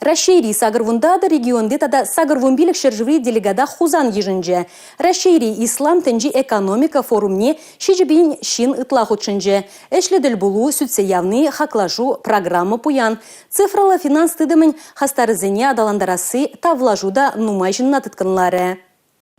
Рашейри сагырвунда да регионде тада сагырвунбилік шержеври делегада хузан ежінже. Рашейри ислам тенджи экономика форумне шижібін шин ытлахутшынже. Эшледіл булу сүтсе явны хаклажу программа пуян. Цифралы финанс тыдымын хастарызыне адаландарасы тавлажуда нумайжынна тыткынлары.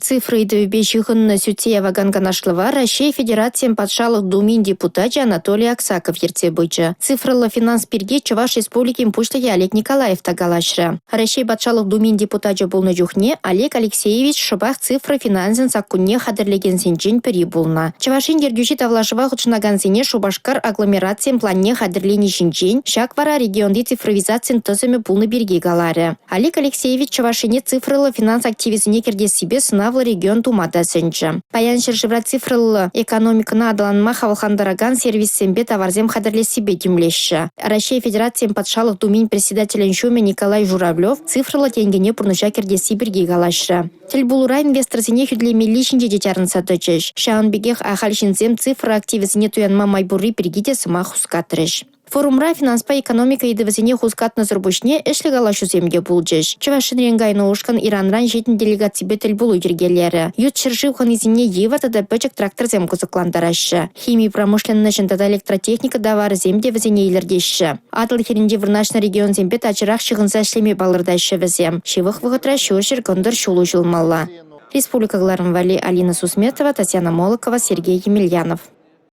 Цифры идовебежихын сюте ваганганашлыва Россия Федерациям подшалых думин депутат Анатолий Аксаков ерте бычы. Цифралы финанс перге Чуваш Республики пушлыге Олег Николаев тагалашры. Россия подшалых думин депутат булны жухне Олег Алексеевич шыбах цифры финансен саккунне хадырлеген сенчен пери булна. Чувашин ергючи тавлашыва хучнаган сене Шубашкар агломерациям планне хадырлени сенчен шак вара регионды цифровизациян тозыме булны берге галары. Олег Алексеевич Чувашине цифралы финанс активизине керде себе в регион Тумада сенче. Паян шержевра цифрлы экономикана адаланма хавалхандараган сервис сембе товарзем хадырле себе демлеші. Россия Федерациям подшалых думин председателен шуме Николай Журавлев цифрлы тенгене пурныша керде сибирге галашры. Тельбулура инвесторзине хүдлеме лишінже детярын сатычыш. Шаанбегех ахальшинзем цифры активизине туянма майбурри пергите сыма хускатырыш. Форумра финанспа экономика идывазине хускат назырбушне эшлі галашу земге булджыш. Чувашин ренгайны ушкан Иранран жетін делегатсибе тіл булу ергелері. Ют шыршывхан изине ева тада бөчек трактор зем кузыкландарашы. Химия промышленный жындада электротехника давары земде вазине илердеші. Атыл херінде вырнашны регион зембе тачырақ шығынса шлеме балырдашы вазем. Шивых вғытра шуышыр гондыр шулу жылмалла. Республика Глармвали, Алина Сусметова, Татьяна Молокова, Сергей Емельянов.